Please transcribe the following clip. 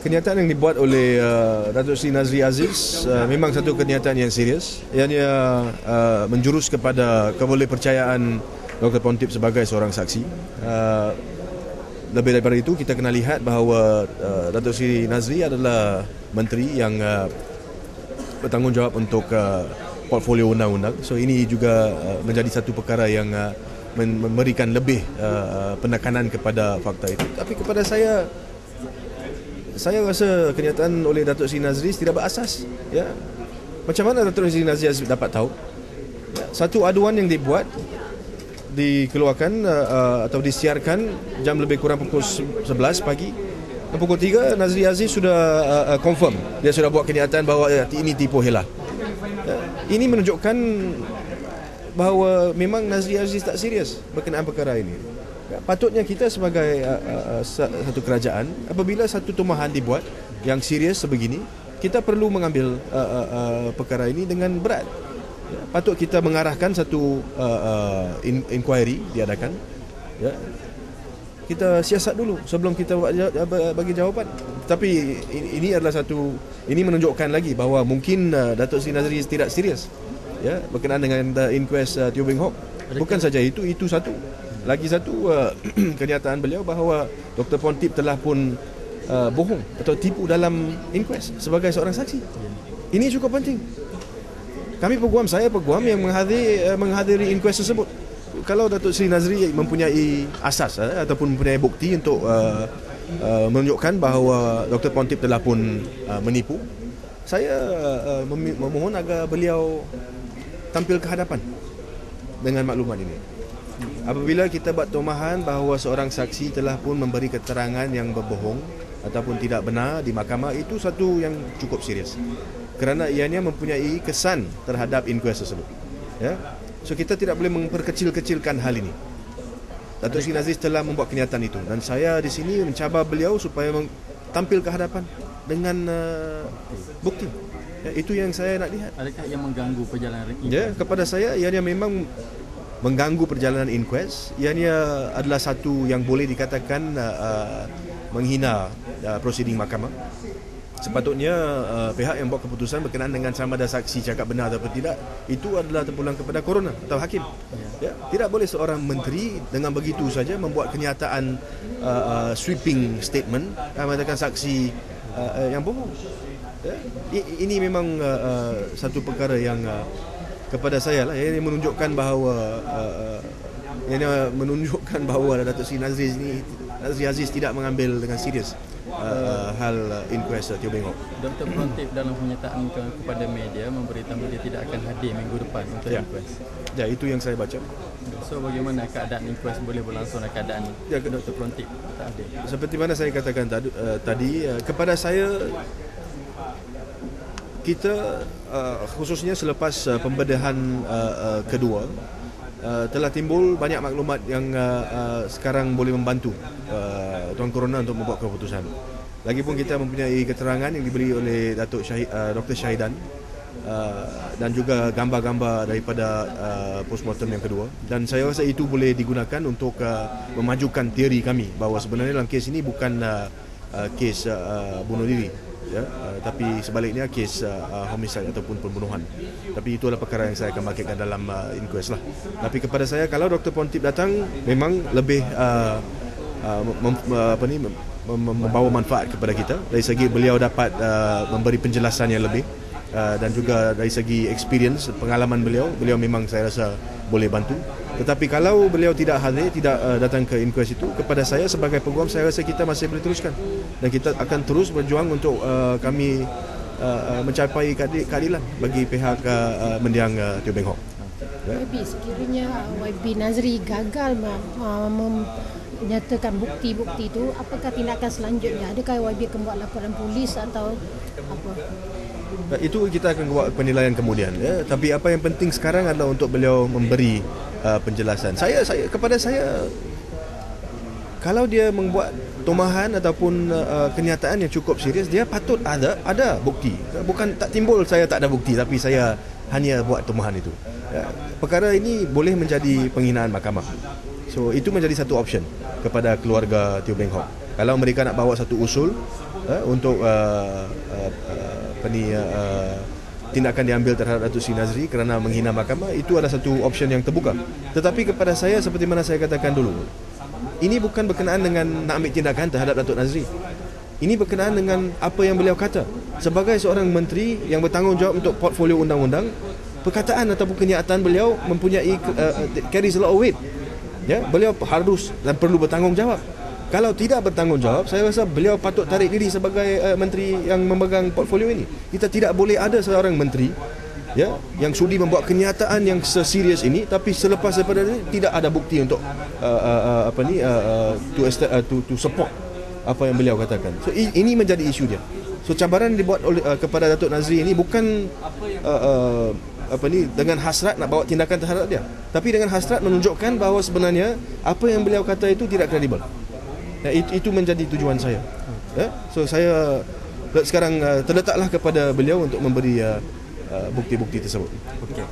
Kenyataan yang dibuat oleh Datuk Seri Nazri Aziz memang satu kenyataan yang serius. Ianya menjurus kepada kebolehpercayaan Dr. Pontip sebagai seorang saksi. Lebih daripada itu, kita kena lihat bahawa Datuk Seri Nazri adalah menteri yang bertanggungjawab untuk portfolio undang-undang. So ini juga menjadi satu perkara yang memberikan lebih penekanan kepada fakta itu. Tapi kepada saya rasa kenyataan oleh Datuk Seri Nazri tidak berasas. Ya. Macam mana Datuk Seri Nazri dapat tahu? Ya. Satu aduan yang dibuat, dikeluarkan atau disiarkan jam lebih kurang pukul 11 pagi. Dan pukul 3 Nazri Aziz sudah confirm. Dia sudah buat kenyataan bahawa ini tipu helah. Ya. Ini menunjukkan bahawa memang Nazri Aziz tak serius berkenaan perkara ini. Patutnya kita sebagai satu kerajaan, apabila satu tumahan dibuat yang serius sebegini, kita perlu mengambil perkara ini dengan berat. Patut kita mengarahkan satu inquiry diadakan. Ya. Kita siasat dulu sebelum kita bagi jawapan. Tapi ini menunjukkan lagi bahawa mungkin Datuk Seri Nazri tidak serius, ya, berkenaan dengan inquest Teo Beng Hock. Bukan saja itu satu. Lagi satu kenyataan beliau bahawa Dr. Pontip telah pun bohong atau tipu dalam inquest sebagai seorang saksi. Ini cukup penting. Saya peguam yang menghadiri inquest tersebut. Kalau Datuk Seri Nazri mempunyai asas ataupun mempunyai bukti untuk menunjukkan bahawa Dr. Pontip telah pun menipu, saya memohon agar beliau tampil ke hadapan dengan maklumat ini. Apabila kita buat tumahan bahawa seorang saksi telah pun memberi keterangan yang berbohong ataupun tidak benar di mahkamah, itu satu yang cukup serius. Kerana ianya mempunyai kesan terhadap inquest tersebut. Ya. So kita tidak boleh memperkecil-kecilkan hal ini. Datuk Seri Nazri telah membuat kenyataan itu dan saya di sini mencabar beliau supaya tampil ke hadapan dengan bukti. Ya, itu yang saya nak lihat. Adakah yang mengganggu perjalanan inquest? Ya, kepada saya ianya memang mengganggu perjalanan inquest. Ianya adalah satu yang boleh dikatakan menghina prosiding mahkamah. Sepatutnya pihak yang buat keputusan berkenaan dengan sama ada saksi cakap benar atau tidak, itu adalah terpulang kepada coroner atau hakim. Ya, tidak boleh seorang menteri dengan begitu saja membuat kenyataan sweeping statement mengatakan saksi yang bohong. Ya, ini memang satu perkara yang kepada saya lah, yang menunjukkan bahawa Datuk Seri Nazri Aziz tidak mengambil dengan serius hal inquest Teo Beng Hock. Dr. Pontip dalam pernyataan kepada media memberitahu dia tidak akan hadir minggu depan untuk inquest. Ya, itu yang saya baca. So bagaimana keadaan inquest boleh berlangsung dan keadaan Dr. Pontip tak hadir? Seperti mana saya katakan tadi, kepada saya, kita khususnya selepas pembedahan kedua telah timbul banyak maklumat yang sekarang boleh membantu Tuan Coroner untuk membuat keputusan. Lagipun kita mempunyai keterangan yang diberi oleh Dr. Syahidan dan juga gambar-gambar daripada postmortem yang kedua, dan saya rasa itu boleh digunakan untuk memajukan teori kami bahawa sebenarnya dalam kes ini bukan kes bunuh diri, ya, tapi sebaliknya kes homicide ataupun pembunuhan. Tapi itu adalah perkara yang saya akan bangkitkan dalam inquest lah. Tapi kepada saya, kalau Dr. Pontip datang, memang lebih membawa manfaat kepada kita. Dari segi beliau dapat memberi penjelasan yang lebih, dan juga dari segi experience, pengalaman beliau memang saya rasa boleh bantu. Tetapi kalau beliau tidak hadir, tidak datang ke inquest itu, kepada saya sebagai peguam, saya rasa kita masih boleh teruskan. Dan kita akan terus berjuang untuk kami mencapai keadilan bagi pihak mendiang Teo Beng Hock. YB, sekiranya YB Nazri gagal menyatakan bukti-bukti itu, apakah tindakan selanjutnya? Adakah YB akan buat laporan polis atau apa? Itu kita akan buat penilaian kemudian, ya. Tapi apa yang penting sekarang adalah untuk beliau memberi penjelasan. Kepada saya, kalau dia membuat tumahan ataupun kenyataan yang cukup serius, dia patut ada bukti. Bukan tak timbul saya tak ada bukti tapi saya hanya buat tumahan itu. Ya, perkara ini boleh menjadi penghinaan mahkamah. So itu menjadi satu option kepada keluarga Teo Beng Hock. Kalau mereka nak bawa satu usul untuk tindakan diambil terhadap Datuk Seri Nazri kerana menghina mahkamah, itu adalah satu option yang terbuka. Tetapi kepada saya, seperti mana saya katakan dulu, ini bukan berkenaan dengan nak ambil tindakan terhadap Datuk Nazri. Ini berkenaan dengan apa yang beliau kata. Sebagai seorang menteri yang bertanggungjawab untuk portfolio undang-undang, perkataan ataupun kenyataan beliau mempunyai carries a lot of weight. Ya, beliau harus dan perlu bertanggungjawab. Kalau tidak bertanggungjawab, saya rasa beliau patut tarik diri sebagai menteri yang memegang portfolio ini. Kita tidak boleh ada seorang menteri yang sudi membuat kenyataan yang seserius ini, tapi selepas daripada ini tidak ada bukti untuk to support apa yang beliau katakan. So ini menjadi isu dia. So cabaran dibuat oleh kepada Datuk Nazri ini bukan dengan hasrat nak bawa tindakan terhadap dia, tapi dengan hasrat menunjukkan bahawa sebenarnya apa yang beliau kata itu tidak kredibel. Itu menjadi tujuan saya. So saya sekarang terletaklah kepada beliau untuk memberi bukti-bukti tersebut. Okey.